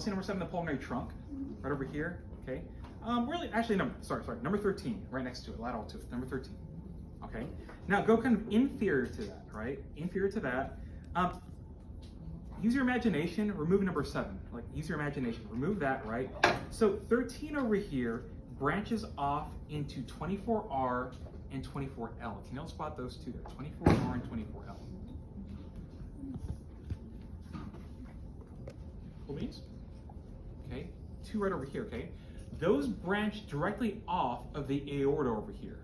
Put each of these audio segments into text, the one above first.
See number 7, the pulmonary trunk, right over here, okay? Really, actually, no, sorry, number 13, right next to it, lateral to it, number 13, okay? Now go kind of inferior to that, right? Inferior to that. Use your imagination, remove number 7, like use your imagination, remove that, right? So 13 over here branches off into 24R and 24L. Can you all spot those two there, 24R and 24L? Cool beans? Okay, 2 right over here, okay? Those branch directly off of the aorta over here.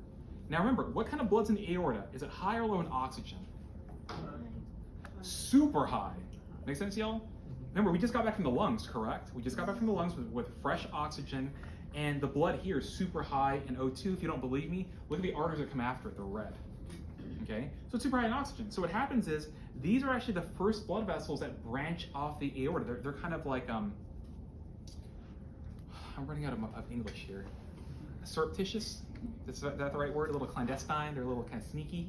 Now remember, what kind of blood's in the aorta? Is it high or low in oxygen? Super high. Make sense, y'all? Remember, we just got back from the lungs, correct? We just got back from the lungs with fresh oxygen, and the blood here is super high in O2. If you don't believe me, look at the arteries that come after it, they're red. Okay, so it's super high in oxygen. So what happens is, these are actually the first blood vessels that branch off the aorta. They're kind of like, I'm running out of English here. Surreptitious? Is that the right word? A little clandestine? They're a little kind of sneaky?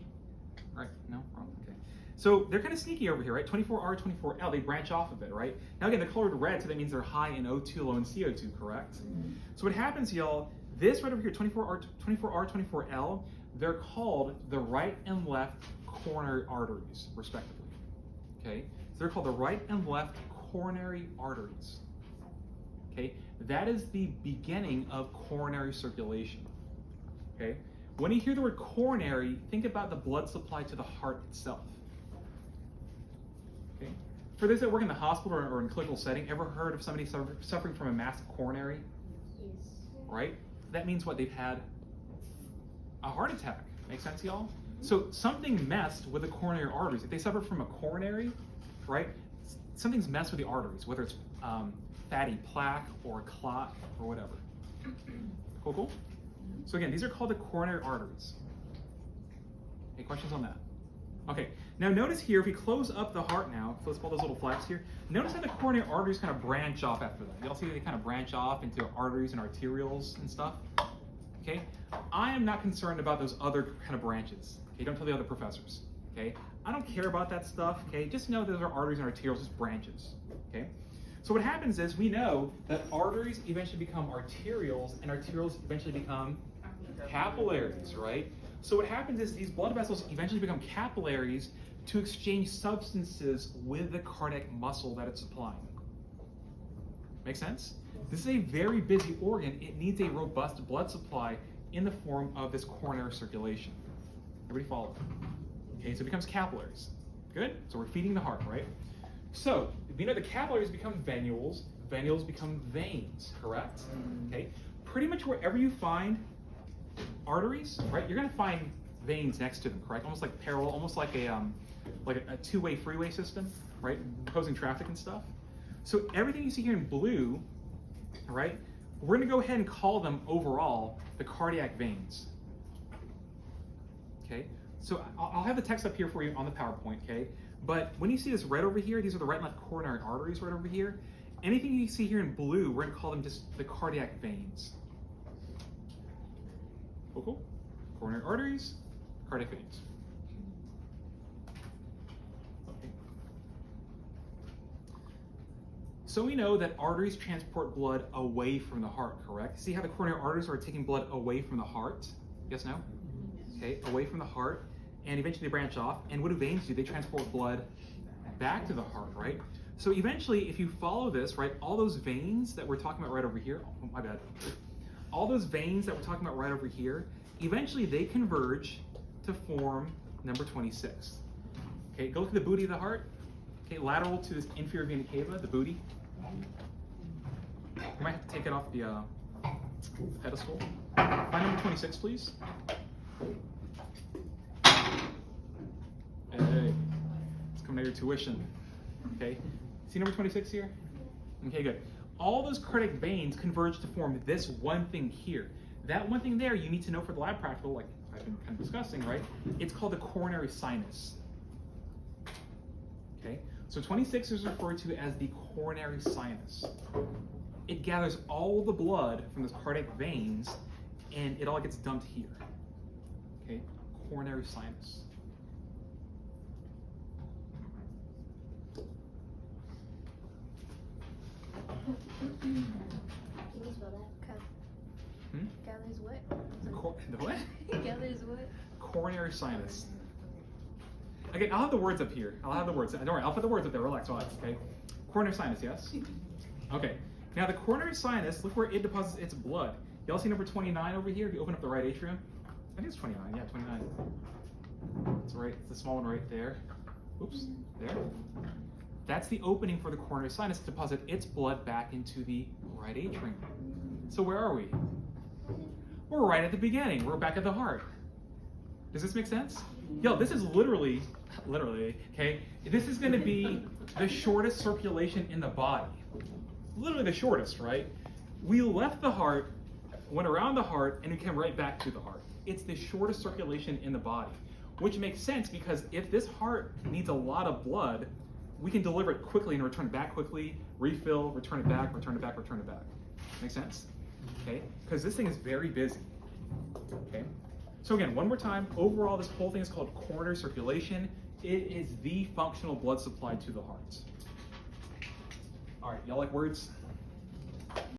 Right? No? Wrong? Okay. So they're kind of sneaky over here, right? 24R, 24L, they branch off of it, right? Now again, they're colored red, so that means they're high in O2, low in CO2, correct? So what happens, y'all, this right over here, 24R, 24L, they're called the right and left coronary arteries, respectively. Okay? So they're called the right and left coronary arteries. Okay? That is the beginning of coronary circulation. Okay? When you hear the word coronary, think about the blood supply to the heart itself. Okay? For those that work in the hospital or in clinical setting, ever heard of somebody suffering from a massive coronary? Yes. Right? That means what? They've had a heart attack. Make sense, y'all? So something messed with the coronary arteries. If they suffer from a coronary, right, something's messed with the arteries, whether it's fatty plaque or clot or whatever. Cool, cool? So again, these are called the coronary arteries. Any questions on that? Okay, now notice here, if we close up the heart now, so let's pull those little flaps here, notice how the coronary arteries kind of branch off after that. Y'all see they kind of branch off into arteries and arterioles and stuff? Okay, I am not concerned about those other kind of branches. Okay, don't tell the other professors. Okay, I don't care about that stuff. Okay, just know those are arteries and arterioles, just branches. Okay, so what happens is we know that arteries eventually become arterioles, and arterioles eventually become capillaries, right? So what happens is these blood vessels eventually become capillaries to exchange substances with the cardiac muscle that it's supplying. Make sense? This is a very busy organ. It needs a robust blood supply in the form of this coronary circulation. Everybody follow? Okay, so it becomes capillaries. Good? So we're feeding the heart, right? So we know the capillaries become venules. Venules become veins, correct? Okay. Pretty much wherever you find arteries, right, you're going to find veins next to them, correct? Almost like parallel, almost like a two-way freeway system, right? Opposing traffic and stuff. So everything you see here in blue, right, we're going to go ahead and call them overall the cardiac veins. Okay, so I'll have the text up here for you on the PowerPoint, okay? But when you see this red over here, these are the right and left coronary arteries right over here. Anything you see here in blue, we're going to call them just the cardiac veins. Cool? Coronary arteries, cardiac veins. Okay. So we know that arteries transport blood away from the heart, correct? See how the coronary arteries are taking blood away from the heart? Yes, no? Okay, away from the heart, and eventually they branch off. And what do veins do? They transport blood back to the heart, right? So eventually, if you follow this, right, all those veins that we're talking about right over here, oh, my bad. All those veins that we're talking about right over here, eventually they converge to form number 26. Okay, go look at the booty of the heart. Okay, lateral to this inferior vena cava, the booty. You might have to take it off the pedestal. Find number 26, please. Hey, it's coming out of your tuition. Okay, see number 26 here? Okay, good. All those cardiac veins converge to form this one thing here. That one thing there you need to know for the lab practical, like I've been kind of discussing, right? It's called the coronary sinus. Okay, so 26 is referred to as the coronary sinus. It gathers all the blood from those cardiac veins and it all gets dumped here. Okay, coronary sinus. Can you spell that? Gathers what? The what? Gathers what? Coronary sinus. Again, I'll have the words up here. I'll have the words. Don't worry, I'll put the words up there. Relax, relax, okay? Coronary sinus, yes? Okay. Now the coronary sinus, look where it deposits its blood. Y'all see number 29 over here? If you open up the right atrium, I think it's 29. Yeah, 29. It's right. It's the small one right there. Oops, there. That's the opening for the coronary sinus to deposit its blood back into the right atrium. So where are we? We're right at the beginning. We're back at the heart. Does this make sense? Yo, this is literally, okay? This is going to be the shortest circulation in the body. Literally the shortest, right? We left the heart, went around the heart, and we came right back to the heart. It's the shortest circulation in the body, which makes sense because if this heart needs a lot of blood, we can deliver it quickly and return it back quickly, refill, return it back, return it back, return it back. Make sense? Okay? Because this thing is very busy. Okay? So again, one more time, overall this whole thing is called coronary circulation. It is the functional blood supply to the heart. All right, y'all like words?